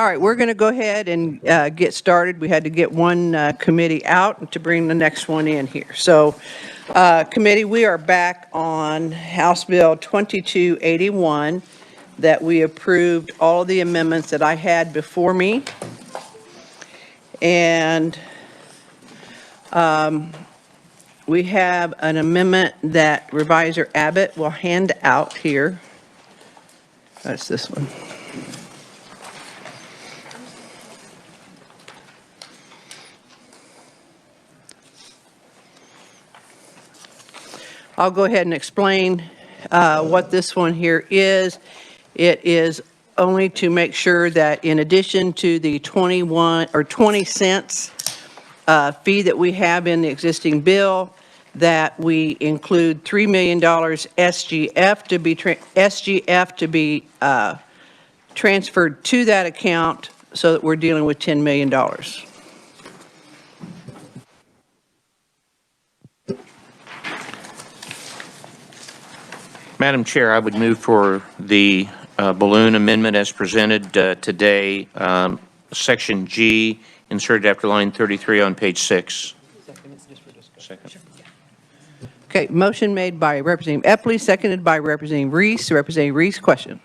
right, we're going to go ahead and get started. We had to get one committee out to bring the next one in here. So, committee, we are back on House Bill 2281 that we approved all of the amendments that I had before me. And we have an amendment that Revisor Abbott will hand out here. That's this one. I'll go ahead and explain what this one here is. It is only to make sure that in addition to the 21 or 20 cents fee that we have in the existing bill, that we include $3 million SGF to be transferred to that account so that we're dealing with $10 million. Madam Chair, I would move for the balloon amendment as presented today, Section G, inserted after line 33 on page 6. Second. Okay, motion made by Representative Epley, seconded by Representative Reese. Representative Reese, question.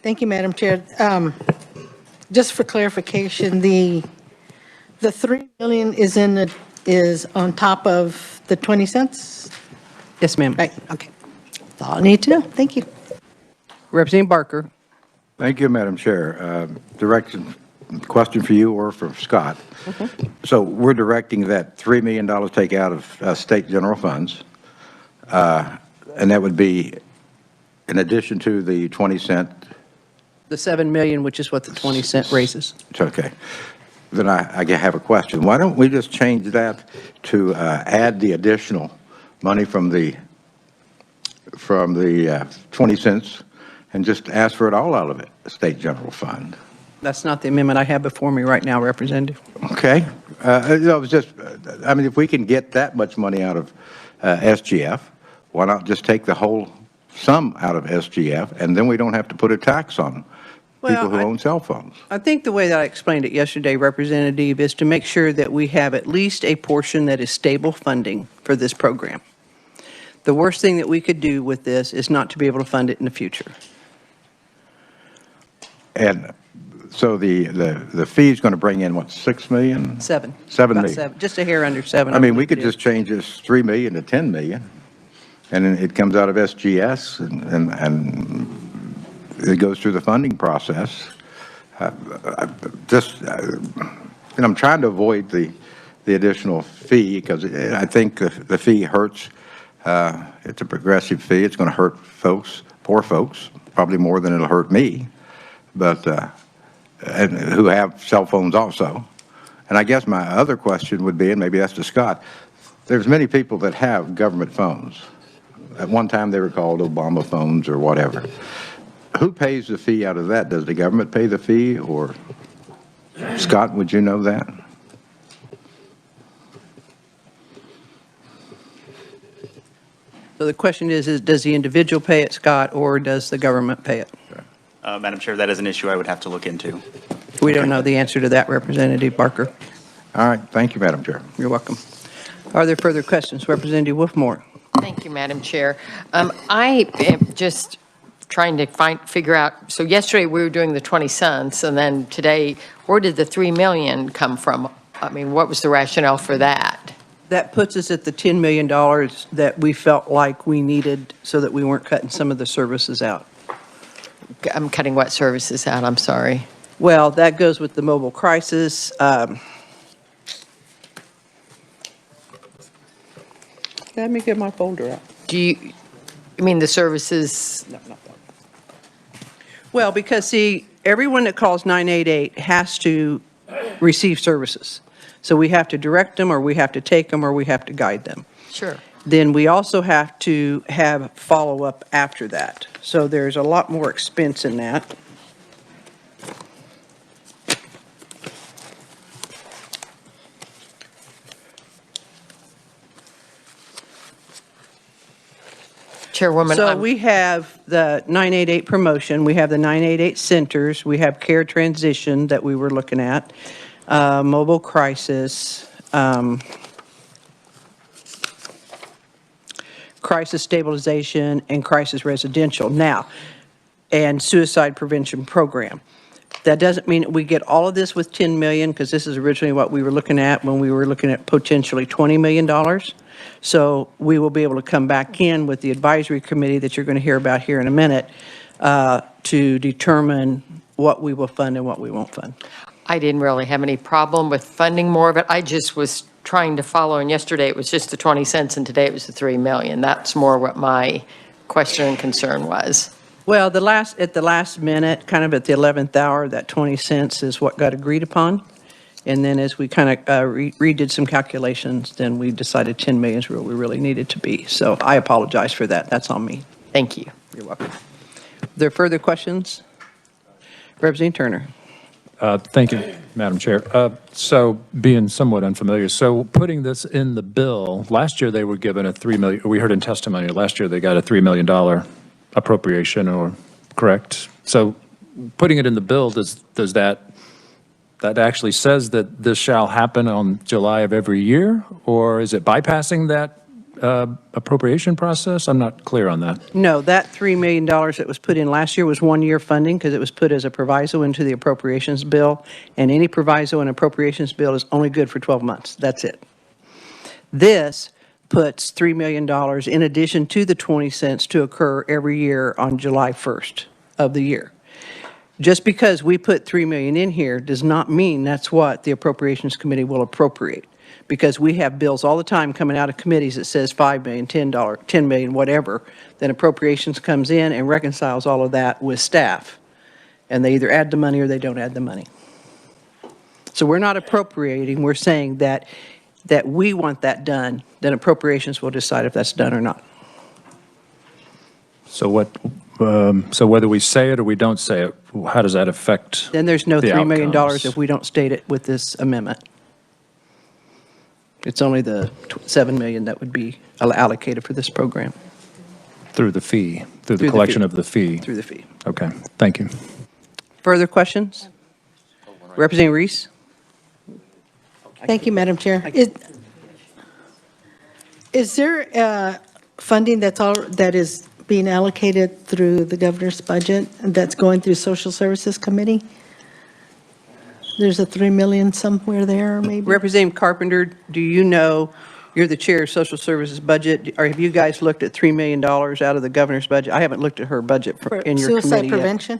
Thank you, Madam Chair. Just for clarification, the $3 million is on top of the 20 cents? Yes, ma'am. Right, okay. That's all I need to know. Thank you. Representative Barker. Thank you, Madam Chair. Question for you or for Scott. So we're directing that $3 million take out of state general funds, and that would be in addition to the 20 cent. The $7 million, which is what the 20 cent raises. It's okay. Then I have a question. Why don't we just change that to add the additional money from the 20 cents and just ask for it all out of it, the state general fund? That's not the amendment I have before me right now, Representative. Okay. It was just, I mean, if we can get that much money out of SGF, why not just take the whole sum out of SGF, and then we don't have to put a tax on people who own cell phones? I think the way that I explained it yesterday, Representative, is to make sure that we have at least a portion that is stable funding for this program. The worst thing that we could do with this is not to be able to fund it in the future. And so the fee is going to bring in, what, $6 million? Seven. $7 About million. seven. Just a hair under 7. I mean, we could just change this $3 million to $10 million, and then it comes out of SGS, and it goes through the funding process. And I'm trying to avoid the additional fee because I think the fee hurts. It's a progressive fee. It's going to hurt folks, poor folks, probably more than it'll hurt me, but and who have cell phones also. And I guess my other question would be, and maybe that's to Scott, there's many people that have government phones. At one time they were called Obama phones or whatever. Who pays the fee out of that? Does the government pay the fee, or Scott, would you know that? So the question is does the individual pay it, Scott, or does the government pay it? Madam Chair, that is an issue I would have to look into. We don't know the answer to that, Representative Barker. All right. Thank you, Madam Chair. You're welcome. Are there further questions? Representative Wolfmore. Thank you, Madam Chair. I am just trying to figure out, so yesterday we were doing the 20 cents, and then today, where did the $3 million come from? I mean, what was the rationale for that? That puts us at the $10 million that we felt like we needed so that we weren't cutting some of the services out. I'm cutting what services out? I'm sorry. Well, that goes with the mobile crisis. Let me get my folder out. Do you mean the services? No, not that. Well, because see, everyone that calls 988 has to receive services. So we have to direct them, or we have to take them, or we have to guide them. Sure. Then we also have to have follow-up after that. So there's a lot more expense in that. Chairwoman, So I'm- we have the 988 promotion, we have the 988 centers, we have care transition that we were looking at, mobile crisis, crisis stabilization, and crisis residential. Now, and suicide prevention program. That doesn't mean that we get all of this with 10 million, because this is originally what we were looking at when we were looking at potentially $20 million. So we will be able to come back in with the advisory committee that you're going to hear about here in a minute to determine what we will fund and what we won't fund. I didn't really have any problem with funding more of it. I just was trying to follow, and yesterday it was just the 20 cents, and today it was the 3 million. That's more what my question and concern was. Well, at the last minute, kind of at the 11th hour, that 20 cents is what got agreed upon. And then as we kind of redid some calculations, then we decided 10 million is where we really needed to be. So I apologize for that. That's on me. Thank you. You're welcome. Are there further questions? Representative Turner. Thank you, Madam Chair. So being somewhat unfamiliar, so putting this in the bill, last year they were given a $3 million, we heard in testimony, last year they got a $3 million appropriation, or correct? So putting it in the bill, does that actually says that this shall happen on July of every year? Or is it bypassing that appropriation process? I'm not clear on that. No, that $3 million that was put in last year was one-year funding because it was put as a proviso into the appropriations bill. And any proviso in appropriations bill is only good for 12 months. That's it. This puts $3 million in addition to the 20 cents to occur every year on July 1st of the year. Just because we put 3 million in here does not mean that's what the Appropriations Committee will appropriate. Because we have bills all the time coming out of committees that says 5 million, $10 million, whatever. Then Appropriations comes in and reconciles all of that with staff. And they either add the money or they don't add the money. So we're not appropriating, we're saying that we want that done, then Appropriations will decide if that's done or not. So so whether we say it or we don't say it, how does that affect Then there's no the $3 million outcomes? if we don't state it with this amendment. It's only the 7 million that would be allocated for this program Through the fee, through Through the the collection fee. of the fee? through the fee. Okay, thank you. Further questions? Representative Reese? Thank you, Madam Chair. Is there funding that is being allocated through the governor's budget that's going through Social Services Committee? There's a 3 million somewhere there, maybe? Representative Carpenter, do you know, you're the chair of Social Services Budget, or have you guys looked at $3 million out of the governor's budget? I haven't looked at her budget in your committee Suicide yet. prevention?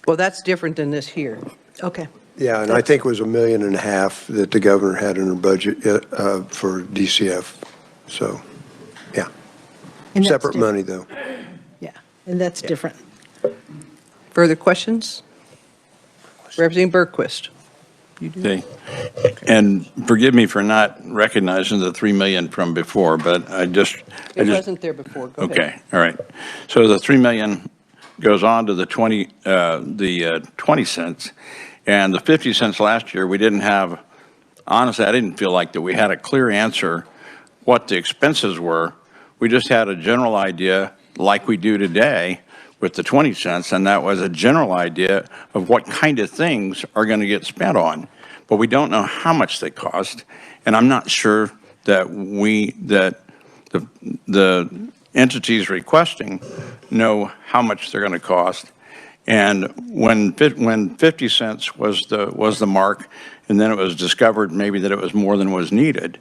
Well, that's different than this here. Okay. Yeah, and I think it was $1.5 million that the governor had in her budget for DCF. So, yeah. And that's Separate different. money, though. Yeah, and that's different. Further questions? Representative Bergquist? Okay. And forgive me for not recognizing the 3 million from before, but It wasn't there before. Go ahead. Okay, all right. So the 3 million goes on to the 20 cents, and the 50 cents last year, we didn't have, honestly, I didn't feel like that we had a clear answer what the expenses were. We just had a general idea, like we do today, with the 20 cents, and that was a general idea of what kind of things are going to get spent on. But we don't know how much they cost, and I'm not sure that the entities requesting know how much they're going to cost. And when 50 cents was the mark, and then it was discovered maybe that it was more than was needed,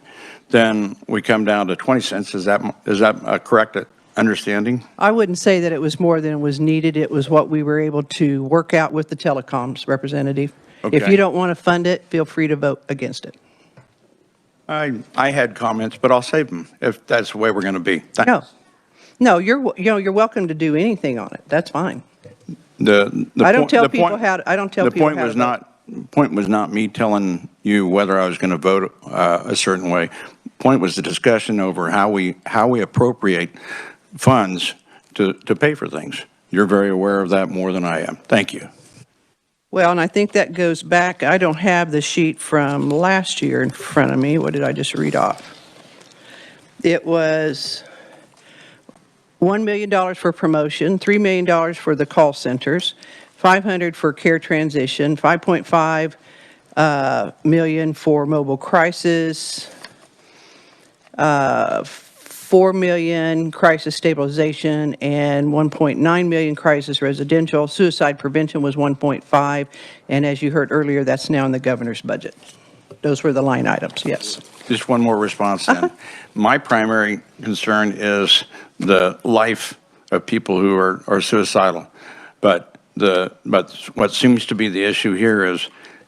then we come down to 20 cents. Is that a correct understanding? I wouldn't say that it was more than was needed. It was what we were able to work out with the telecoms representative. If Okay. you don't want to fund it, feel free to vote against it. I had comments, but I'll save them if that's the way we're going to be. Thanks. No, you're welcome to do anything on it. That's fine. The I don't point- tell the people point- how to, I don't tell The people point how to was vote. point was not me telling you whether I was going to vote a certain way. Point was the discussion over how we appropriate funds to pay for things. You're very aware of that more than I am. Thank you. Well, and I think that goes back, I don't have the sheet from last year in front of me. What did I just read off? It was $1 million for promotion, $3 million for the call centers, $500 for care transition, $5.5 million for mobile crisis, $4 million crisis stabilization, and $1.9 million crisis residential. Suicide prevention was 1.5, and as you heard earlier, that's now in the governor's budget. Those were the line items, yes. Just one more response then. My primary concern is the life of people who are suicidal. But what seems to be the issue here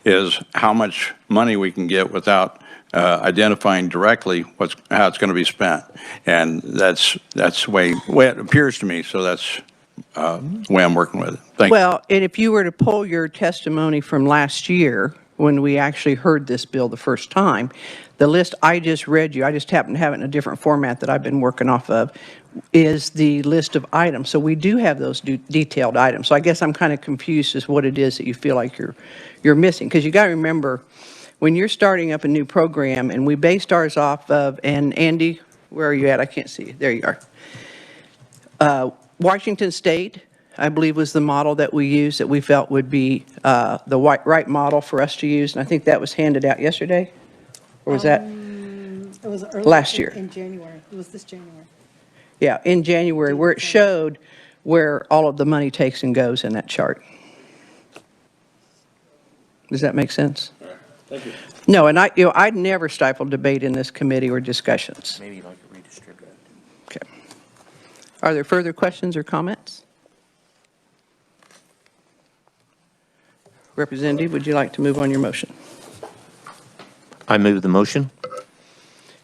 is how much money we can get without identifying directly how it's going to be spent. And that's the way it appears to me, so that's the way I'm working with it. Thank you. Well, and if you were to pull your testimony from last year, when we actually heard this bill the first time, the list I just read you, I just happen to have it in a different format that I've been working off of, is the list of items. So we do have those detailed items. So I guess I'm kind of confused as what it is that you feel like you're missing. Because you got to remember, when you're starting up a new program, and we based ours off of, and Andy, where are you at? I can't see you. There you are. Washington State, I believe, was the model that we used that we felt would be the right model for us to use. And I think that was handed out yesterday? Or was that It was early. last year? In January. It was this January. Yeah, in January, where it showed where all of the money takes and goes in that chart. Does that make sense? Thank you. No, and I'd never stifle debate in this committee or discussions. Maybe you'd like to redistribute it. Okay. Are there further questions or comments? Representative, would you like to move on your motion? I move the motion.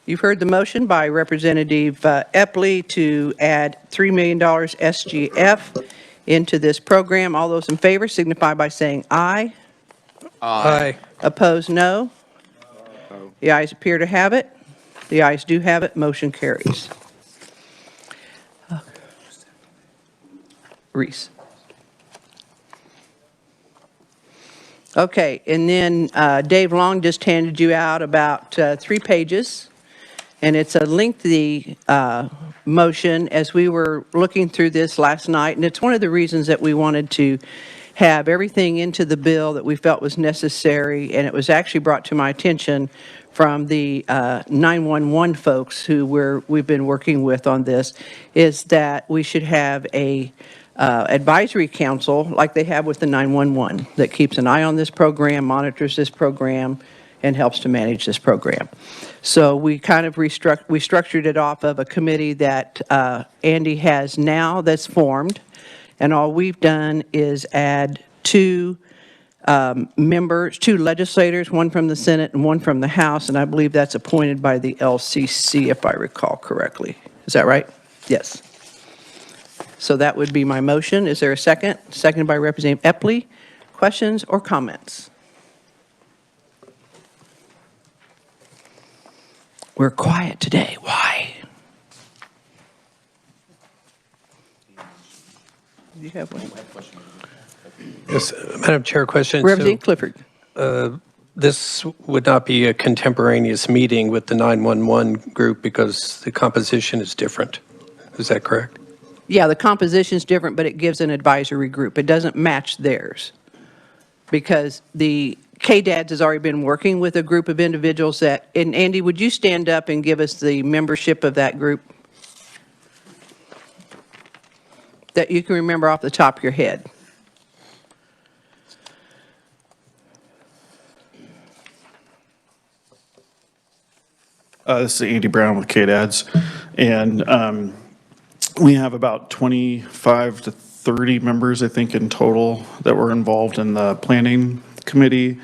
You've heard the motion by Representative Epley to add $3 million SGF into this program. All those in favor signify by saying aye. Aye. Opposed, no. The ayes appear to have it. The ayes do have it. Motion carries. Reese. Okay, and then Dave Long just handed you out about 3 pages, and it's a lengthy motion as we were looking through this last night, and it's one of the reasons that we wanted to have everything into the bill that we felt was necessary, and it was actually brought to my attention from the 911 folks who we've been working with on this, is that we should have a advisory council like they have with the 911 that keeps an eye on this program, monitors this program, and helps to manage this program. So we kind of we structured it off of a committee that Andy has now that's formed, and all we've done is add 2 members, 2 legislators, one from the Senate and one from the House, and I believe that's appointed by the LCC, if I recall correctly. Is that right? Yes. So that would be my motion. Is there a second? Seconded by Representative Epley. Questions or comments? We're quiet today. Why? Do you have one? Yes, Madam Chair, question. Representative Clifford. This would not be a contemporaneous meeting with the 911 group because the composition is different. Is that correct? Yeah, the composition's different, but it gives an advisory group. It doesn't match theirs. Because the KDADS has already been working with a group of individuals that, and Andy, would you stand up and give us the membership of that group? That you can remember off the top of your head. This is Andy Brown with KDADS, and we have about 25 to 30 members, I think, in total that were involved in the planning committee,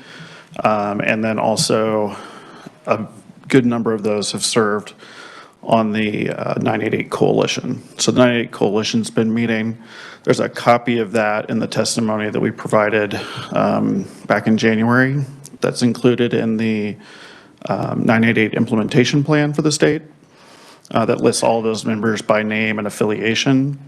and then also a good number of those have served on the 988 Coalition. So the 988 Coalition's been meeting. There's a copy of that in the testimony that we provided back in January that's included in the 988 implementation plan for the state that lists all those members by name and affiliation.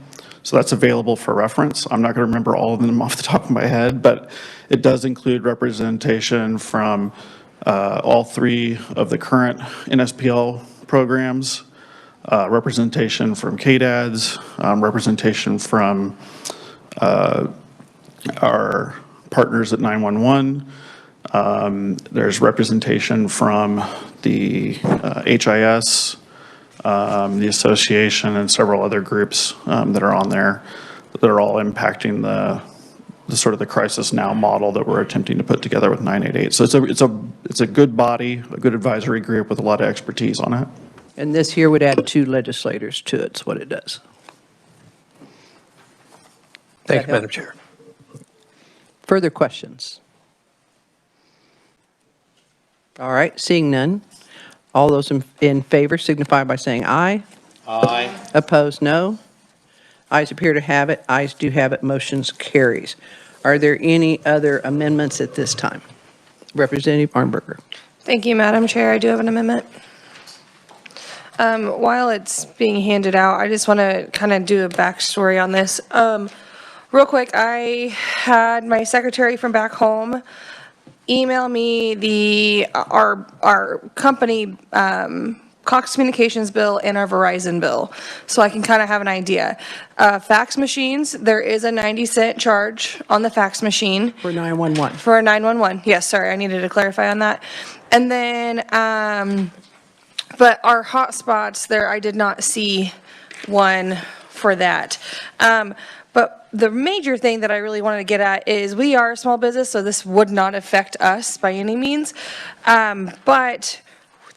So that's available for reference. I'm not going to remember all of them off the top of my head, but it does include representation from all 3 of the current NSPL programs, representation from KDADS, representation from our partners at 911. There's representation from the HIS, the association, and several other groups that are on there that are all impacting the sort of the crisis now model that we're attempting to put together with 988. So it's a good body, a good advisory group with a lot of expertise on it. And this here would add 2 legislators to it, is what it does. Thank you, help? Madam Chair. Further questions? All right, seeing none. All those in favor signify by saying aye. Aye. Opposed, no. Ayes appear to have it. Ayes do have it. Motions carries. Are there any other amendments at this time? Representative Arnberger. Thank you, Madam Chair. I do have an amendment. While it's being handed out, I just want to kind of do a backstory on this. Real quick, I had my secretary from back home email me our company Cox Communications bill and our Verizon bill, so I can kind of have an idea. Fax machines, there is a 90-cent charge on the fax machine. For 911. For a 911, yes, sorry, I needed to clarify on that. And then, but our hotspots there, I did not see one for that. But the major thing that I really wanted to get at is we are a small business, so this would not affect us by any means. But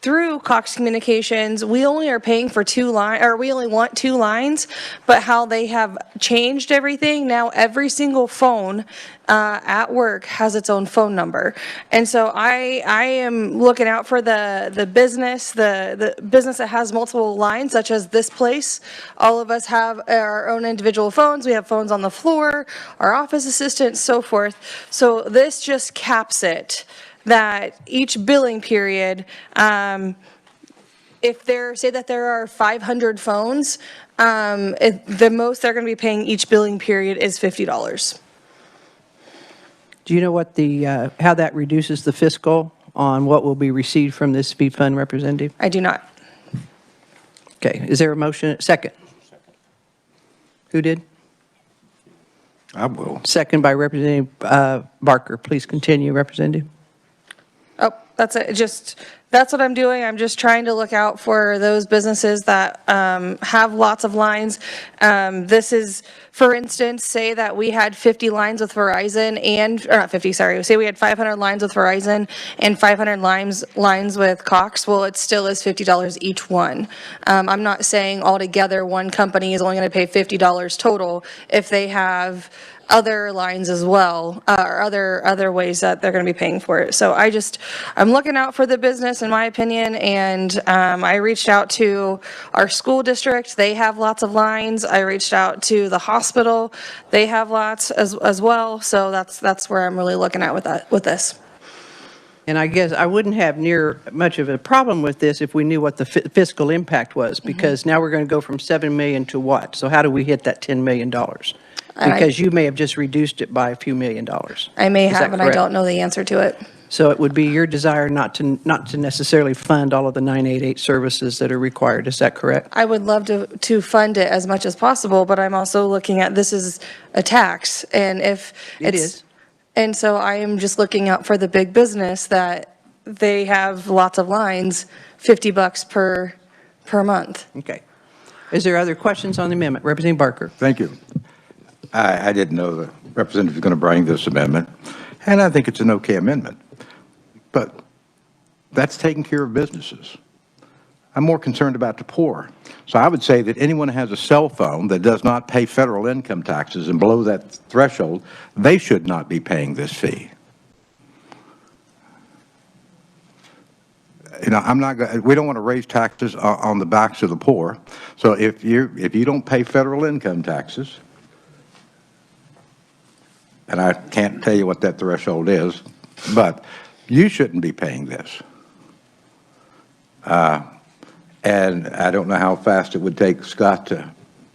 through Cox Communications, we only are paying for 2 lines, or we only want 2 lines, but how they have changed everything, now every single phone at work has its own phone number. And so I am looking out for the business, the business that has multiple lines, such as this place. All of us have our own individual phones. We have phones on the floor, our office assistants, so forth. So this just caps it, that each billing period, if say that there are 500 phones, the most they're going to be paying each billing period is $50. Do you know what how that reduces the fiscal on what will be received from this fee fund, Representative? I do not. Okay, is there a motion? Second. Who did? I will. Second by Representative Barker. Please continue, Representative. Oh, that's it. That's what I'm doing. I'm just trying to look out for those businesses that have lots of lines. This is, for instance, say that we had 50 lines with Verizon or not 50, sorry. Say we had 500 lines with Verizon and 500 lines with Cox. Well, it still is $50 each one. I'm not saying altogether one company is only going to pay $50 total if they have other lines as well, or other ways that they're going to be paying for it. So I'm looking out for the business, in my opinion, and I reached out to our school district. They have lots of lines. I reached out to the hospital. They have lots as well. So that's where I'm really looking at with this. And I guess I wouldn't have near much of a problem with this if we knew what the fiscal impact was, because now we're going to go from 7 million to what? So how do we hit that $10 million? Because you may have just reduced it by a few $1,000,000. I may Is that have, and I correct? don't know the answer to it. So it would be your desire not to necessarily fund all of the 988 services that are required. Is that correct? I would love to fund it as much as possible, but I'm also looking at this is a tax, and if It it's, is. and so I am just looking out for the big business that they have lots of lines, $50 per month. Okay. Is there other questions on the amendment? Representative Barker. Thank you. I didn't know the representative was going to bring this amendment, and I think it's an okay amendment. But that's taking care of businesses. I'm more concerned about the poor. So I would say that anyone who has a cell phone that does not pay federal income taxes and below that threshold, they should not be paying this fee. You know, we don't want to raise taxes on the backs of the poor. So if you don't pay federal income taxes, and I can't tell you what that threshold is, but you shouldn't be paying this. And I don't know how fast it would take Scott to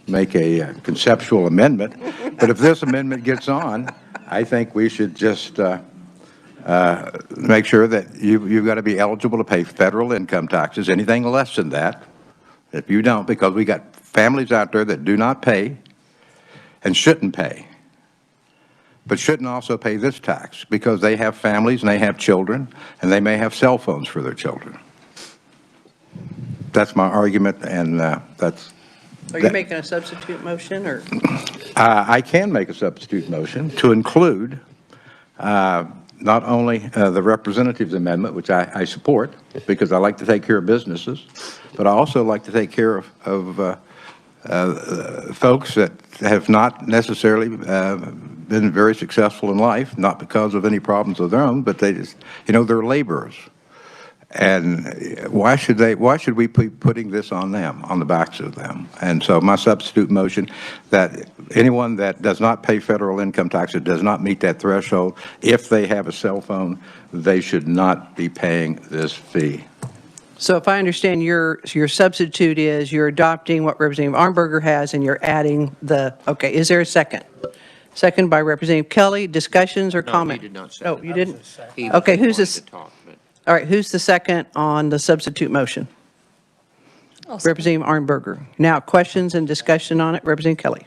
make a conceptual amendment, but if this amendment gets on, I think we should just make sure that you've got to be eligible to pay federal income taxes. Anything less than that, If you don't, because we got families out there that do not pay and shouldn't pay, but shouldn't also pay this tax because they have families and they have children and they may have cell phones for their children. That's my argument, and that's... Are you making a substitute motion, or? I can make a substitute motion to include not only the representative's amendment, which I support, because I like to take care of businesses, but I also like to take care of folks that have not necessarily been very successful in life, not because of any problems of their own, but they just, they're laborers. And why should we be putting this on them, on the backs of them? And so my substitute motion that anyone that does not pay federal income tax, that does not meet that threshold, if they have a cell phone, they should not be paying this fee. So if I understand, your substitute is you're adopting what Representative Arnberger has and you're adding okay, is there a second? Second by Representative Kelly. Discussions or comments? No, he did not second. Oh, you didn't? He Okay, who's wanted this? to talk, but- All right, who's the second on the substitute motion? Representative Arnberger. Now, questions and discussion on it, Representative Kelly.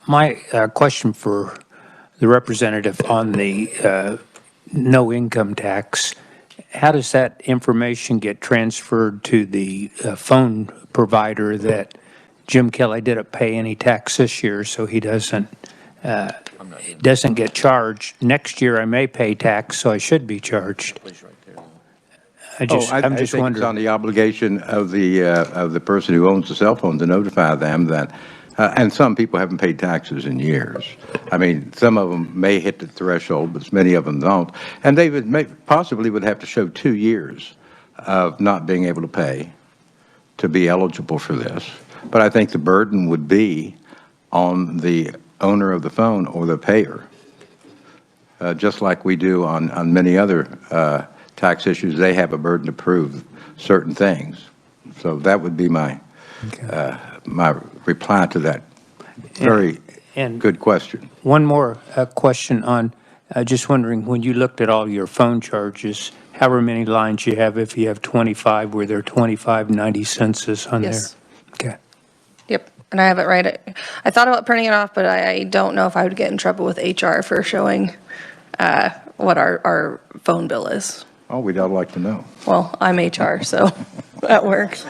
My question for the representative on the no income tax, how does that information get transferred to the phone provider that Jim Kelly didn't pay any tax this year, so he doesn't get charged? Next year I may pay tax, so I should be charged. I'm just I think it's on wondering. the obligation of the person who owns the cell phone to notify them that, and some people haven't paid taxes in years. I mean, some of them may hit the threshold, but many of them don't. And they possibly would have to show 2 years of not being able to pay to be eligible for this. But I think the burden would be on the owner of the phone or the payer, just like we do on many other tax issues. They have a burden to prove certain things. So that would be my my reply to that very good question. One more question on, just wondering, when you looked at all your phone charges, however many lines you have, if you have 25, were there 25.90 cents on there? Yes. Okay. Yep, and I have it right. I thought about printing it off, but I don't know if I would get in trouble with HR for showing what our phone bill is. Oh, we'd all like to know. Well, I'm HR, so that works.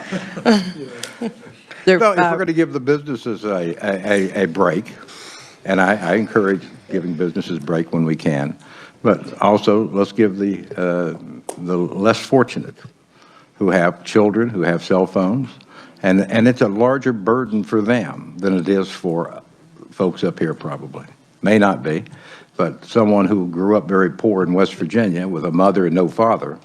Well, if we're going to give the businesses a break, and I encourage giving businesses a break when we can, but also let's give the less fortunate who have children, who have cell phones, and it's a larger burden for them than it is for folks up here probably. May not be, but someone who grew up very poor in West Virginia with a mother and no father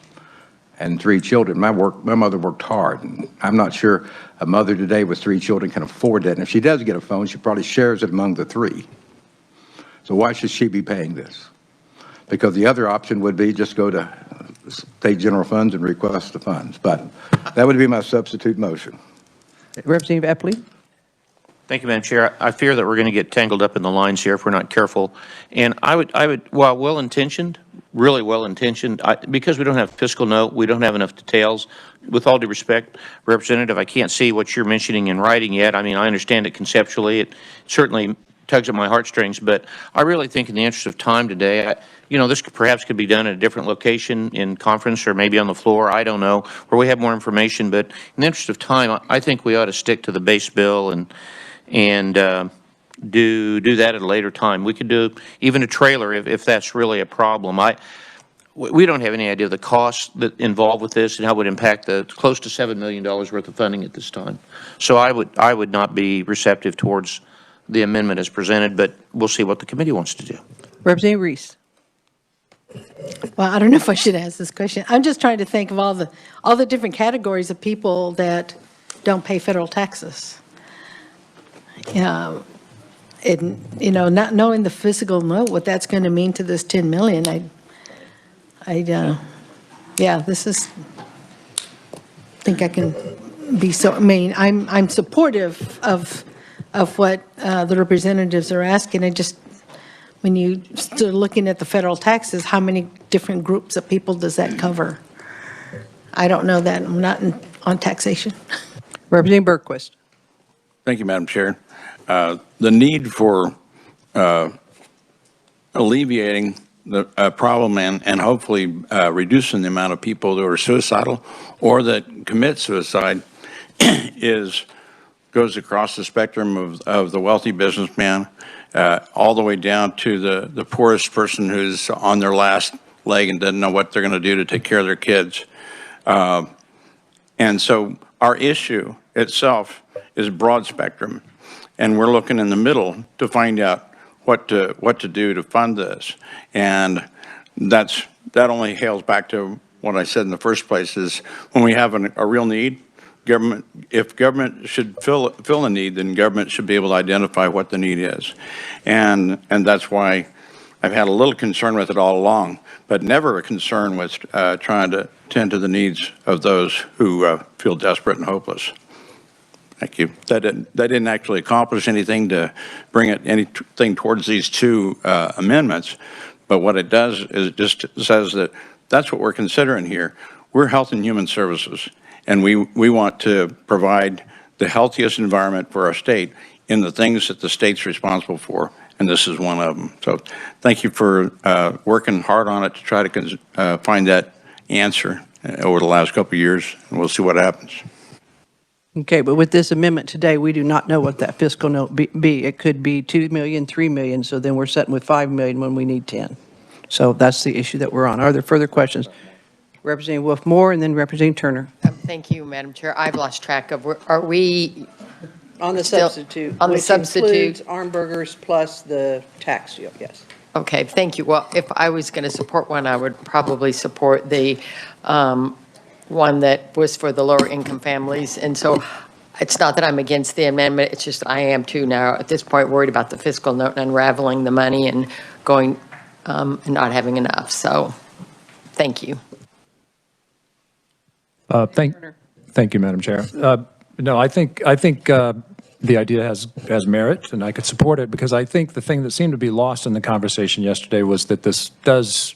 and 3 children. My mother worked hard, and I'm not sure a mother today with 3 children can afford that. And if she does get a phone, she probably shares it among the 3. So why should she be paying this? Because the other option would be just go to state general funds and request the funds. But that would be my substitute motion. Representative Epley. Thank you, Madam Chair. I fear that we're going to get tangled up in the lines here if we're not careful. And I would, while well-intentioned, really well-intentioned, because we don't have fiscal note, we don't have enough details. With all due respect, Representative, I can't see what you're mentioning in writing yet. I mean, I understand it conceptually. It certainly tugs at my heartstrings, but I really think in the interest of time today, this perhaps could be done at a different location in conference or maybe on the floor, I don't know, where we have more information. But in the interest of time, I think we ought to stick to the base bill and do that at a later time. We could do even a trailer if that's really a problem. We don't have any idea of the costs that involved with this and how it would impact the close to $7 million worth of funding at this time. So I would not be receptive towards the amendment as presented, but we'll see what the committee wants to do. Representative Reese. Well, I don't know if I should ask this question. I'm just trying to think of all the different categories of people that don't pay federal taxes. Not knowing the fiscal note, what that's going to mean to this 10 million, this is, I think I can be I'm supportive of what the representatives are asking. When you start looking at the federal taxes, how many different groups of people does that cover? I don't know that. I'm not on taxation. Representative Berquist. Thank you, Madam Chair. The need for alleviating the problem and hopefully reducing the amount of people that are suicidal or that commit suicide goes across the spectrum of the wealthy businessman all the way down to the poorest person who's on their last leg and doesn't know what they're going to do to take care of their kids. And so our issue itself is broad spectrum, and we're looking in the middle to find out what to do to fund this. And that only hails back to what I said in the first place, is when we have a real need, if government should fill a need, then government should be able to identify what the need is. And that's why I've had a little concern with it all along, but never a concern with trying to tend to the needs of those who feel desperate and hopeless. Thank you. That didn't actually accomplish anything to bring anything towards these two amendments, but what it does is it just says that that's what we're considering here. We're Health and Human Services, and we want to provide the healthiest environment for our state in the things that the state's responsible for, and this is one of them. So thank you for working hard on it to try to find that answer over the last couple of years, and we'll see what happens. Okay, but with this amendment today, we do not know what that fiscal note be. It could be 2 million, 3 million, so then we're sitting with 5 million when we need 10. So that's the issue that we're on. Are there further questions? Representative Wolf Moore and then Representative Turner. Thank you, Madam Chair. I've lost track of, are we On the Still- substitute. on the which substitute. includes arm burgers plus the tax deal, yes. Okay, thank you. Well, if I was going to support one, I would probably support the one that was for the lower income families. And so it's not that I'm against the amendment, it's just I am too now at this point worried about the fiscal note and unraveling the money and going and not having enough. So thank you. Thank you, Madam Chair. No, I think the idea has merit, and I could support it, because I think the thing that seemed to be lost in the conversation yesterday was that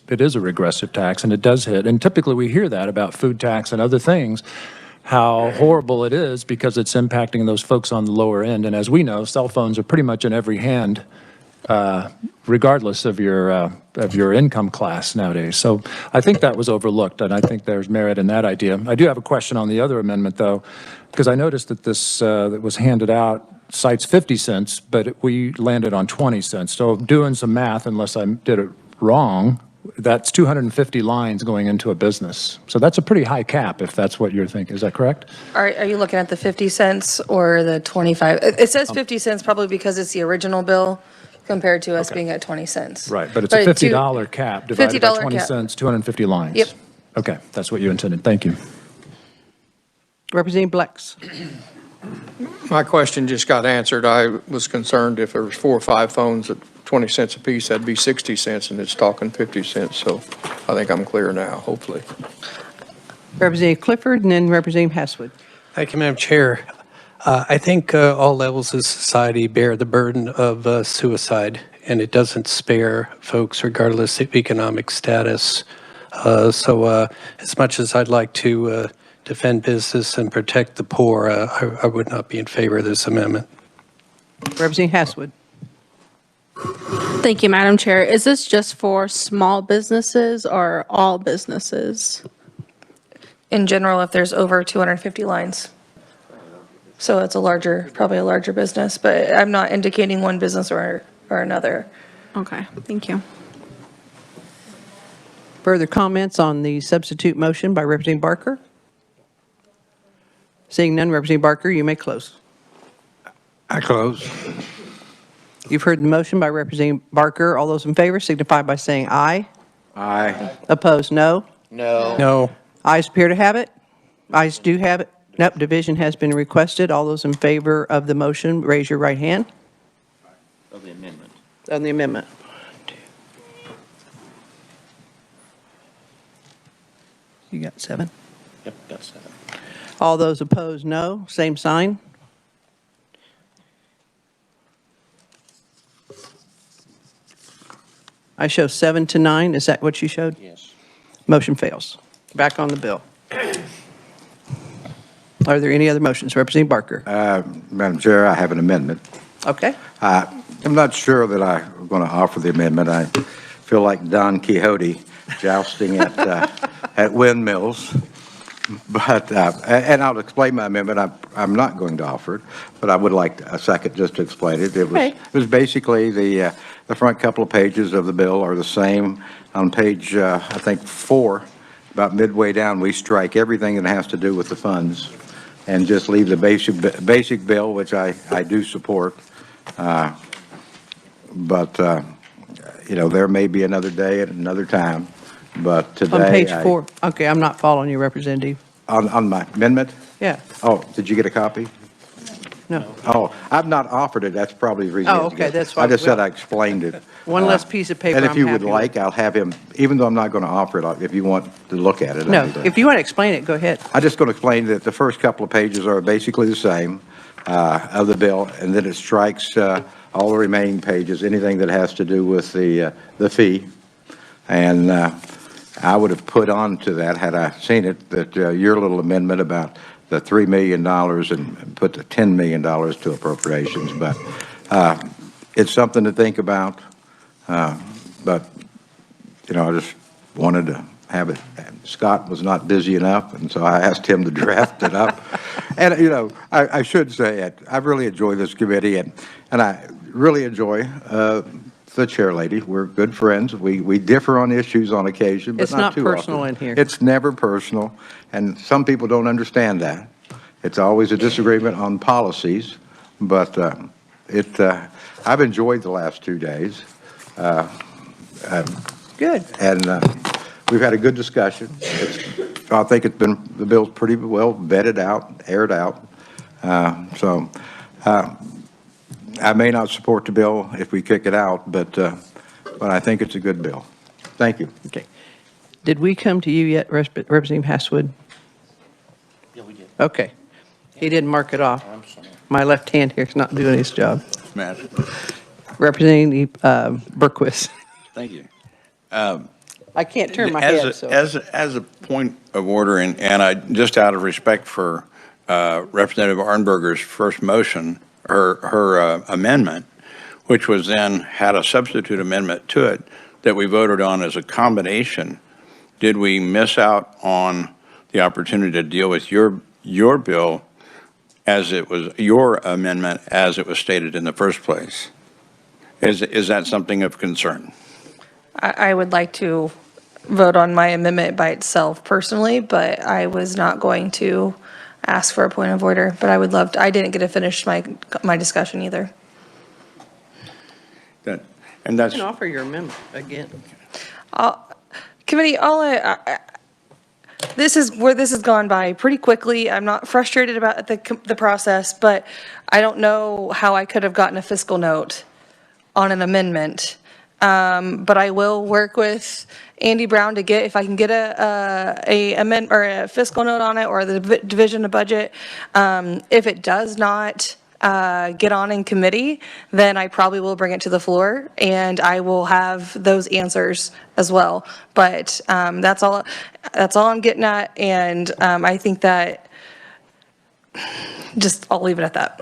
it is a regressive tax, and it does hit. And typically we hear that about food tax and other things, how horrible it is because it's impacting those folks on the lower end. And as we know, cell phones are pretty much in every hand, regardless of your income class nowadays. So I think that was overlooked, and I think there's merit in that idea. I do have a question on the other amendment, though, because I noticed that this that was handed out cites 50 cents, but we landed on 20 cents. So doing some math, unless I did it wrong, that's 250 lines going into a business. So that's a pretty high cap, if that's what you're thinking. Is that correct? Are you looking at the 50 cents or the 25? It says 50 cents probably because it's the original bill compared to us being at 20 cents. Right, but it's a $50 cap divided by $50 20 cap. cents, 250 lines. Yep. Okay, that's what you intended. Thank you. Representative Blex. My question just got answered. I was concerned if there was 4 or 5 phones at 20 cents apiece, that'd be 60 cents, and it's talking 50 cents. So I think I'm clear now, hopefully. Representative Clifford and then Representative Hasswood. Thank you, Madam Chair. I think all levels of society bear the burden of suicide, and it doesn't spare folks regardless of economic status. So as much as I'd like to defend business and protect the poor, I would not be in favor of this amendment. Representative Hasswood. Thank you, Madam Chair. Is this just for small businesses or all businesses? In general, if there's over 250 lines. So it's probably a larger business, but I'm not indicating one business or another. Okay, thank you. Further comments on the substitute motion by Representative Barker? Seeing none, Representative Barker, you may close. I close. You've heard the motion by Representative Barker. All those in favor signify by saying aye. Aye. Opposed, no. No. Ayes appear to have it. Ayes do have it. Nope, division has been requested. All those in favor of the motion, raise your right hand. Of the amendment. On the amendment. You got 7? Yep, got 7. All those opposed, no. Same sign. I show 7 to 9. Is that what you showed? Yes. Motion fails. Back on the bill. Are there any other motions? Representative Barker? Madam Chair, I have an amendment. Okay. I'm not sure that I'm going to offer the amendment. I feel like Don Quixote jousting at windmills. But, and I'll explain my amendment. I'm not going to offer it, but I would like a second just to explain it. It was basically the front couple of pages of the bill are the same. On page, I think, 4, about midway down, we strike everything that has to do with the funds and just leave the basic bill, which I do support. But, you know, there may be another day at another time, but today. On page 4. Okay, I'm not following you, Representative. On my amendment? Yeah. Oh, did you get a copy? No. Oh, I've not offered it. That's probably the reason. Oh, okay, that's why. I just said I explained it. One less piece of paper. And if you would I'm happy like, I'll have him, even though I'm not going to offer it, if you want to look at it. No, if you want to explain it, go ahead. I'm just going to explain that the first couple of pages are basically the same of the bill, and then it strikes all the remaining pages, anything that has to do with the fee. And I would have put on to that, had I seen it, that your little amendment about the $3 million and put the $10 million to appropriations. But it's something to think about. But, you know, I just wanted to have it. Scott was not busy enough, and so I asked him to draft it up. And, you know, I should say it. I really enjoy this committee, and I really enjoy the chair lady. We're good friends. We differ on issues on occasion, but It's not too personal often. in here. It's never personal, and some people don't understand that. It's always a disagreement on policies, but I've enjoyed the last 2 days. Good. And we've had a good discussion. I think the bill's pretty well vetted out, aired out. So I may not support the bill if we kick it out, but I think it's a good bill. Thank you. Okay. Did we come to you yet, Representative Hasswood? Yeah, we did. Okay. He didn't mark it off. I'm sorry. My left hand here is not doing its job. Matt, Representative Berquist. thank you. I can't turn my head, so. As a point of order, and I, just out of respect for Representative Arnberger's first motion, her amendment, which was then had a substitute amendment to it that we voted on as a combination, did we miss out on the opportunity to deal with your bill as it was, your amendment as it was stated in the first place? Is that something of concern? I would like to vote on my amendment by itself personally, but I was not going to ask for a point of order. But I would love to, I didn't get to finish my discussion either. And that's. You can offer your amendment again. Committee, this is where this has gone by pretty quickly. I'm not frustrated about the process, but I don't know how I could have gotten a fiscal note on an amendment. But I will work with Andy Brown to get, if I can get a amendment or a fiscal note on it, or the division of budget. If it does not get on in committee, then I probably will bring it to the floor, and I will have those answers as well. But that's all I'm getting at, and I think that I'll leave it at that.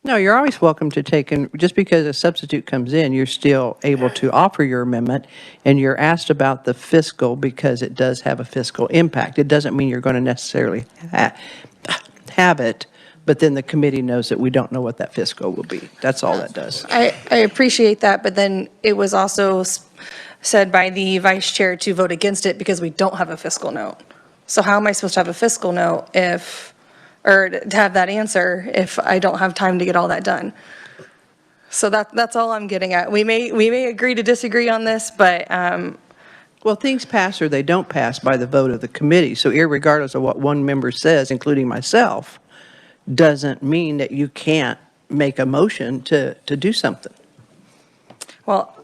No, you're always welcome to take, and just because a substitute comes in, you're still able to offer your amendment, and you're asked about the fiscal because it does have a fiscal impact. It doesn't mean you're going to necessarily have it, but then the committee knows that we don't know what that fiscal will be. That's all that does. I appreciate that, but then it was also said by the vice chair to vote against it because we don't have a fiscal note. So how am I supposed to have a fiscal note or to have that answer if I don't have time to get all that done? So that's all I'm getting at. We may agree to disagree on this, but Well, things pass or they don't pass by the vote of the committee. So irregardless of what one member says, including myself, doesn't mean that you can't make a motion to do something. well,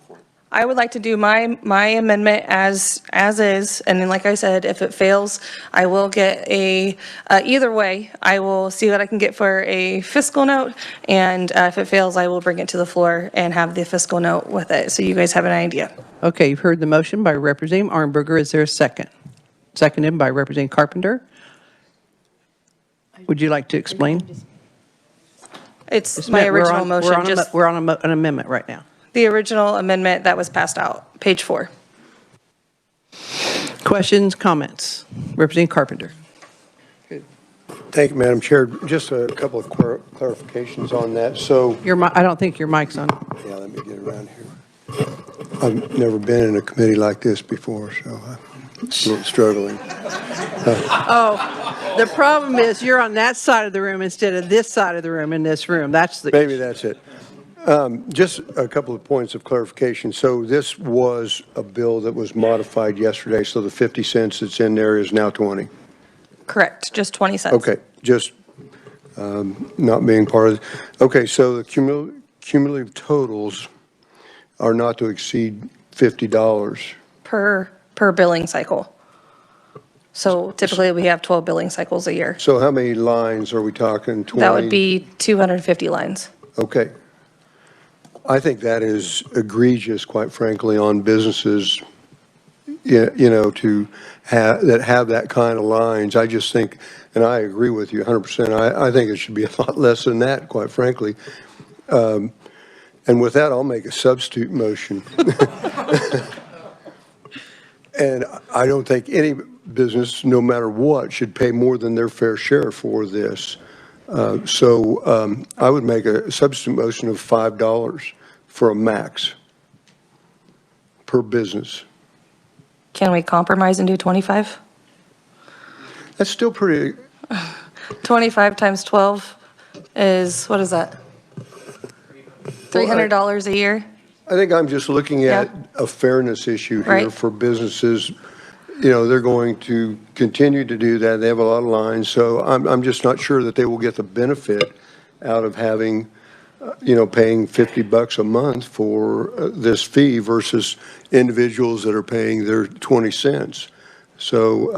I would like to do my amendment as is, and then like I said, if it fails, I will get either way, I will see what I can get for a fiscal note, and if it fails, I will bring it to the floor and have the fiscal note with it, so you guys have an idea. Okay, you've heard the motion by Representative Arnberger. Is there a second? Seconded by Representative Carpenter. Would you like to explain? It's my original motion, just We're on an amendment right now. the original amendment that was passed out, page 4. Questions, comments? Representative Carpenter. Thank you, Madam Chair. Just a couple of clarifications on that. So, I don't think your mic's on. yeah, let me get around here. I've never been in a committee like this before, so I'm a little struggling. Oh, the problem is you're on that side of the room instead of this side of the room in this room. That's the. Maybe that's it. Just a couple of points of clarification. So this was a bill that was modified yesterday, so the 50 cents that's in there is now 20. Correct, just 20 cents. Okay, just not being part of it. Okay, so the cumulative totals are not to exceed $50. Per billing cycle. So typically, we have 12 billing cycles a year. So how many lines are we talking? 20? That would be 250 lines. Okay. I think that is egregious, quite frankly, on businesses, you know, to have that kind of lines. I just think, and I agree with you 100%, I think it should be a lot less than that, quite frankly. And with that, I'll make a substitute motion. And I don't think any business, no matter what, should pay more than their fair share for this. So I would make a substitute motion of $5 for a max per business. Can we compromise and do 25? That's still pretty. 25 times 12 is, what is that? $300 a year? I think I'm just looking at Yeah. a fairness issue here Right. for businesses. You know, they're going to continue to do that. They have a lot of lines, so I'm just not sure that they will get the benefit out of having, you know, paying $50 a month for this fee versus individuals that are paying their 20 cents. So,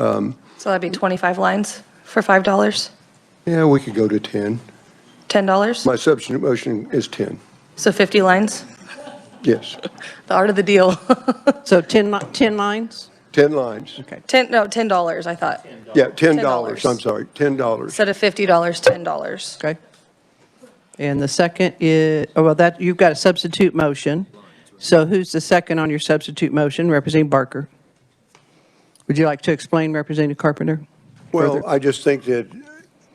So that'd be 25 lines for $5? yeah, we could go to 10. $10? My substitute motion is 10. So 50 lines? Yes, The art of the deal. So 10 lines? 10 lines. Okay. $10, I thought. Yeah, $10. $10. I'm sorry, $10. Instead of $50, $10. Okay. And the second is, oh, well, that, you've got a substitute motion. So who's the second on your substitute motion? Representative Barker. Would you like to explain, Representative Carpenter? Well, further? I just think that,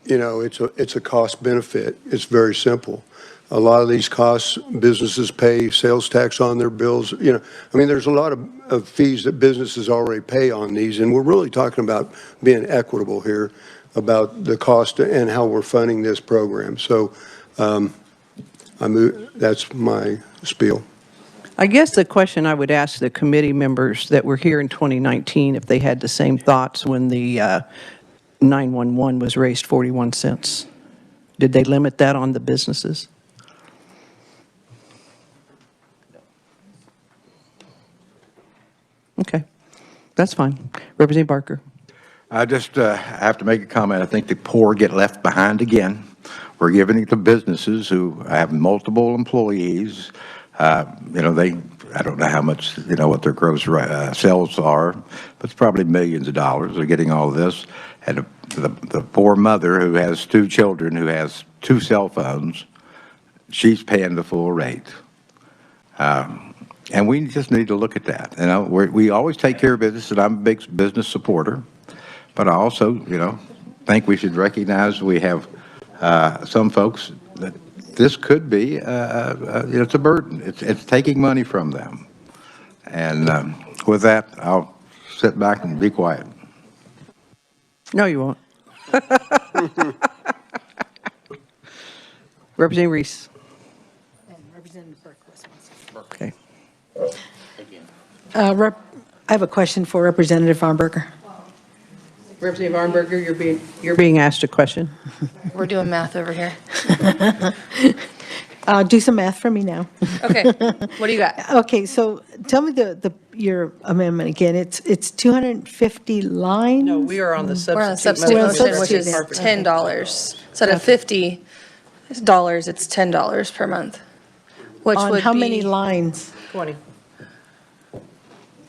you know, it's a cost benefit. It's very simple. A lot of these costs, businesses pay sales tax on their bills. You know, I mean, there's a lot of fees that businesses already pay on these, and we're really talking about being equitable here about the cost and how we're funding this program. So that's my spiel. I guess the question I would ask the committee members that were here in 2019, if they had the same thoughts when the 911 was raised 41 cents. Did they limit that on the businesses? Okay, that's fine. Representative Barker. I just have to make a comment. I think the poor get left behind again. We're giving it to businesses who have multiple employees. You know, I don't know how much, you know, what their gross sales are, but it's probably millions of dollars. They're getting all of this. And the poor mother who has 2 children, who has 2 cell phones, she's paying the full rate. And we just need to look at that. You know, we always take care of business, and I'm a big business supporter. But I also, you know, think we should recognize we have some folks that this could be, it's a burden. It's taking money from them. And with that, I'll sit back and be quiet. No, you won't. Representative Reese. Okay. I have a question for Representative Farnberger. Representative Arnberger, you're being asked a question. We're doing math over here. Do some math for me now. Okay, what do you got? Okay, so tell me your amendment again. It's 250 lines? No, we are on the We're on substitute. substitute We're on motion, which is substitute. $10. Instead of $50, it's $10 per month, which would be. On how many lines? 20.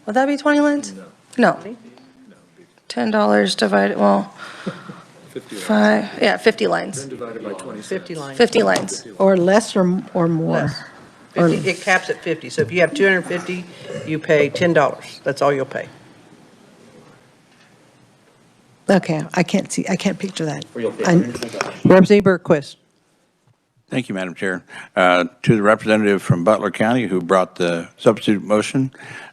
Would that be 20 lines? No. $10 divided, well, 50 lines. Divided by 20 50 lines. 50 lines. Or less or more? Less. 50, it caps at 50. So if you have 250, you pay $10. That's all you'll pay. Okay, I can't picture that. Representative Berquist. Thank you, Madam Chair. To the representative from Butler County who brought the substitute motion,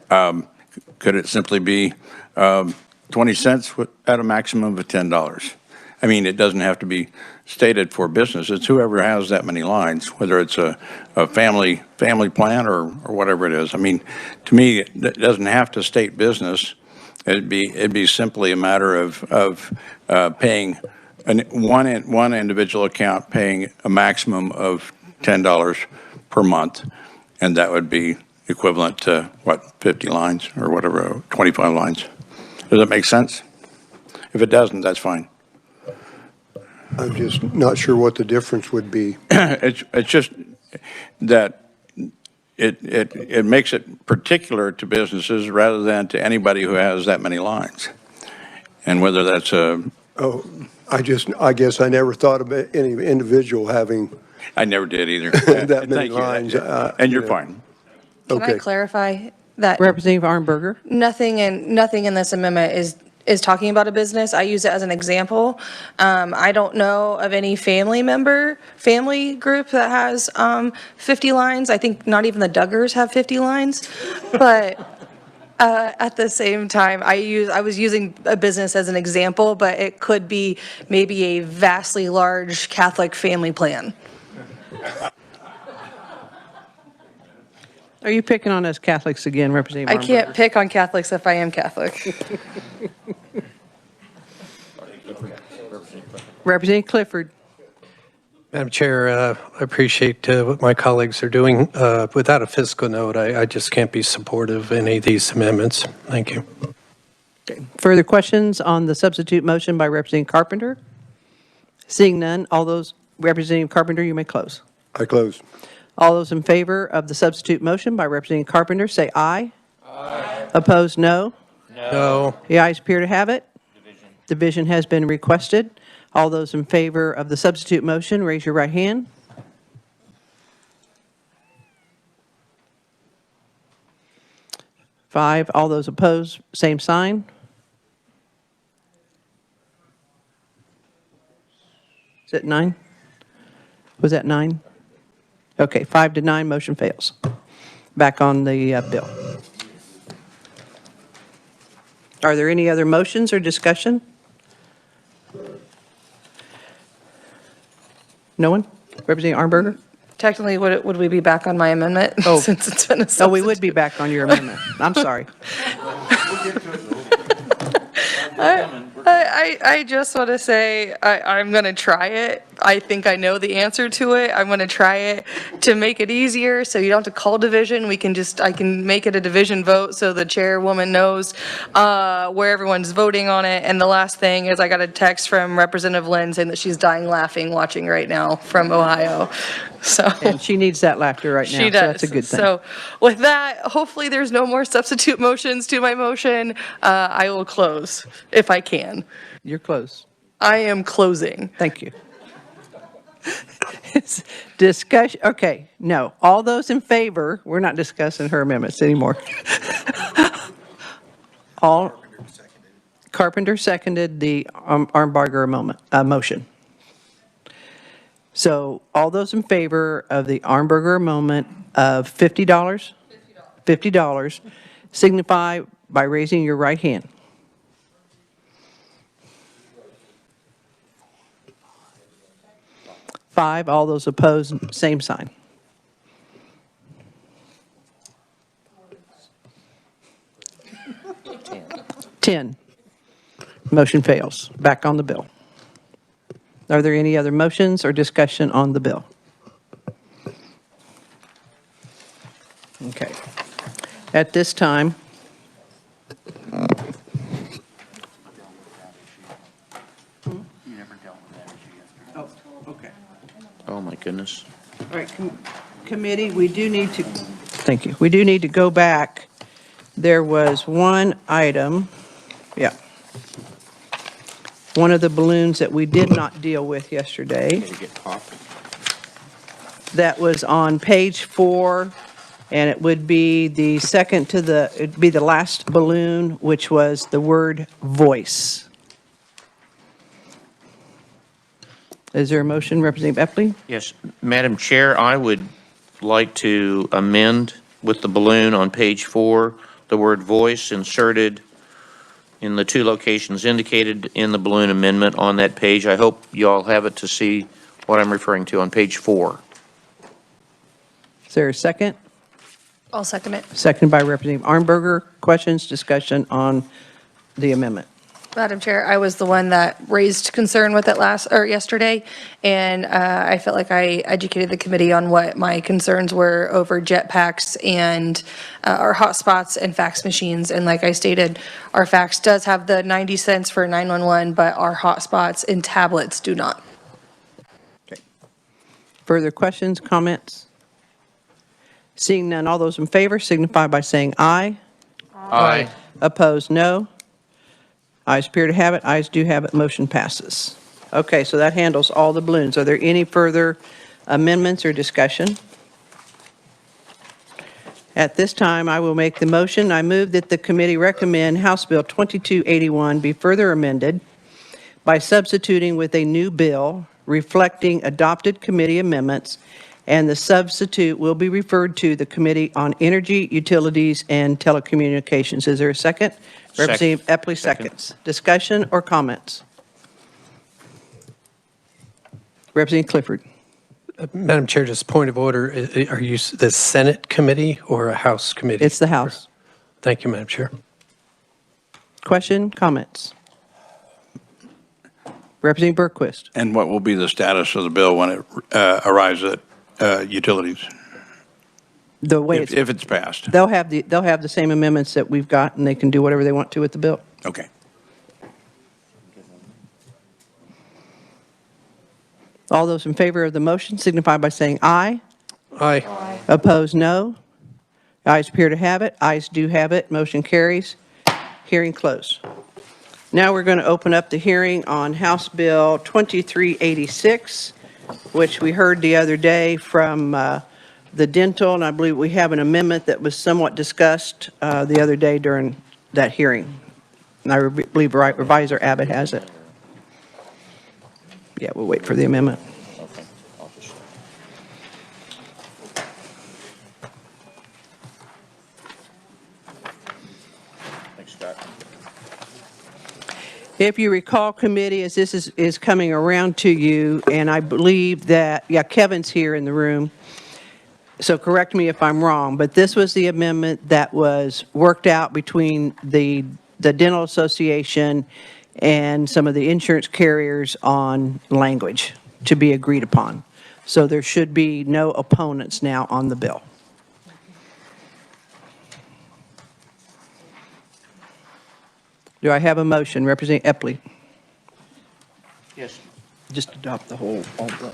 could it simply be 20 cents at a maximum of $10? I mean, it doesn't have to be stated for business. It's whoever has that many lines, whether it's a family plan or whatever it is. I mean, to me, it doesn't have to state business. It'd be simply a matter of paying one individual account paying a maximum of $10 per month, and that would be equivalent to what, 50 lines or whatever, 25 lines. Does that make sense? If it doesn't, that's fine. I'm just not sure what the difference would be. It's just that it makes it particular to businesses rather than to anybody who has that many lines. And whether that's a... Oh, I guess I never thought of any individual having I never did either. that many Thank you. lines. And you're fine. Can I Okay. clarify that Representative Arnberger. nothing in this amendment is talking about a business? I use it as an example. I don't know of any family group that has 50 lines. I think not even the Duggars have 50 lines. But at the same time, I was using a business as an example, but it could be maybe a vastly large Catholic family plan. Are you picking on us Catholics again, Representative I can't Arnberger? pick on Catholics if I am Catholic. Representative Clifford. Madam Chair, I appreciate what my colleagues are doing. Without a fiscal note, I just can't be supportive of any of these amendments. Thank you. Further questions on the substitute motion by Representative Carpenter? Seeing none, all those, Representative Carpenter, you may close. I close. All those in favor of the substitute motion by Representative Carpenter, say aye. Aye. Opposed, no. No. The ayes appear to have it. Division has been requested. All those in favor of the substitute motion, raise your right hand. Five. All those opposed, same sign. Is it 9? Was that 9? Okay, 5-9, motion fails. Back on the bill. Are there any other motions or discussion? No one? Representative Arnberger? Technically, would we be back on my amendment? Oh. Since it's been a Oh, we would be back on your amendment. I'm sorry. I just want to say, I'm going to try it. I think I know the answer to it. I'm going to try it to make it easier, so you don't have to call division. I can make it a division vote, so the chairwoman knows where everyone's voting on it. And the last thing is I got a text from Representative Lynn saying that she's dying laughing watching right now from Ohio. So. And she needs that laughter right now, She so does. that's a good thing. So with that, hopefully there's no more substitute motions to my motion. I will close if I can. You're close. I am closing. Thank you. It's discussion, okay, no. All those in favor, we're not discussing her amendments anymore. Carpenter seconded the Arnberger motion. So all those in favor of the Arnberger amendment of $50? $50 signify by raising your right hand. 5, all those opposed, same sign. Ten. Motion fails. Back on the bill. Are there any other motions or discussion on the bill? Okay. At this time, Oh, my goodness. all right, committee, we do need to, thank you, we do need to go back. There was one item, yeah. one of the balloons that we did not deal with yesterday. That was on page 4, and it would be the it'd be the last balloon, which was the word voice. Is there a motion, Representative Epley? Yes, Madam Chair, I would like to amend with the balloon on page 4, the word voice inserted in the 2 locations indicated in the balloon amendment on that page. I hope you all have it to see what I'm referring to on page 4. Is there a second? I'll second it. Seconded by Representative Arnberger. Questions, discussion on the amendment? Madam Chair, I was the one that raised concern with it yesterday, and I felt like I educated the committee on what my concerns were over jetpacks and our hotspots and fax machines. And like I stated, our fax does have the 90 cents for 911, but our hotspots and tablets do not. Further questions, comments? Seeing none, all those in favor signify by saying aye. Aye. Opposed, no. Ayes appear to have it. Ayes do have it. Motion passes. Okay, so that handles all the balloons. Are there any further amendments or discussion? At this time, I will make the motion. I move that the committee recommend House Bill 2281 be further amended by substituting with a new bill reflecting adopted committee amendments, and the substitute will be referred to the Committee on Energy, Utilities, and Telecommunications. Is there a second? Representative Epley seconds. Discussion or comments? Representative Clifford. Madam Chair, just point of order, are you the Senate committee or a House committee? It's the House. Thank you, Madam Chair. Question, comments? Representative Berquist. And what will be the status of the bill when it arrives at utilities, The way if it's passed? they'll have the same amendments that we've got, and they can do whatever they want to with the bill. Okay. All those in favor of the motion signify by saying aye. Aye. Opposed, no. Ayes appear to have it. Ayes do have it. Motion carries. Hearing closed. Now we're going to open up the hearing on House Bill 2386, which we heard the other day from the dental, and I believe we have an amendment that was somewhat discussed the other day during that hearing. And I believe Revisor Abbott has it. Yeah, we'll wait for the amendment. Okay. Thanks, Scott. If you recall, committee, as this is coming around to you, and I believe that, yeah, Kevin's here in the room, so correct me if I'm wrong, but this was the amendment that was worked out between the Dental Association and some of the insurance carriers on language to be agreed upon. So there should be no opponents now on the bill. Do I have a motion? Representative Epley. Yes. Just adopt the whole, all the.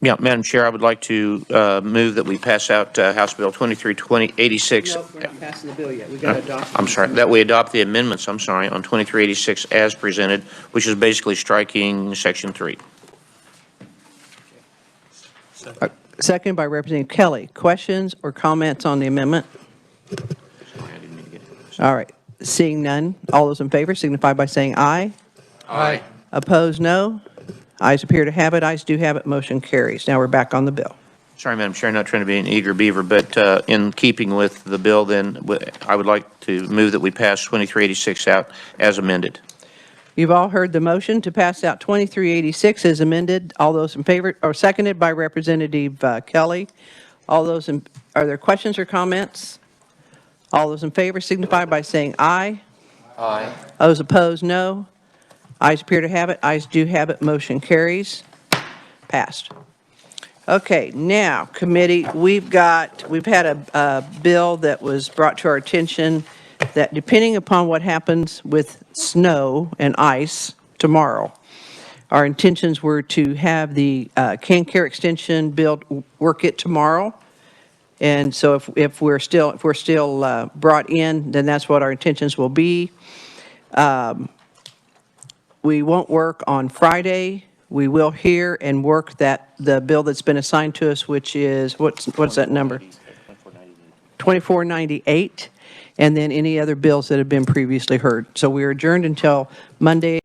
Yeah, Madam Chair, I would like to move that we pass out House Bill 2386. No, we're not passing the bill yet. We got to adopt. I'm sorry, that we adopt the amendments, on 2386 as presented, which is basically striking Section 3. Second by Representative Kelly. Questions or comments on the amendment? All right. Seeing none, all those in favor signify by saying aye. Aye. Opposed, no. Ayes appear to have it. Ayes do have it. Motion carries. Now we're back on the bill. Sorry, Madam Chair, not trying to be an eager beaver, but in keeping with the bill, then, I would like to move that we pass 2386 out as amended. You've all heard the motion to pass out 2386 as amended. All those in favor, or seconded by Representative Kelly. All those in, are there questions or comments? All those in favor signify by saying aye. Aye. Those opposed, no. Ayes appear to have it. Ayes do have it. Motion carries. Passed. Okay, now, committee, we've had a bill that was brought to our attention that depending upon what happens with snow and ice tomorrow, our intentions were to have the Can Care Extension bill work it tomorrow. And so if we're still brought in, then that's what our intentions will be. we won't work on Friday. We will hear and work the bill that's been assigned to us, which is, what's that number? 2498, and then any other bills that have been previously heard. So we are adjourned until Monday,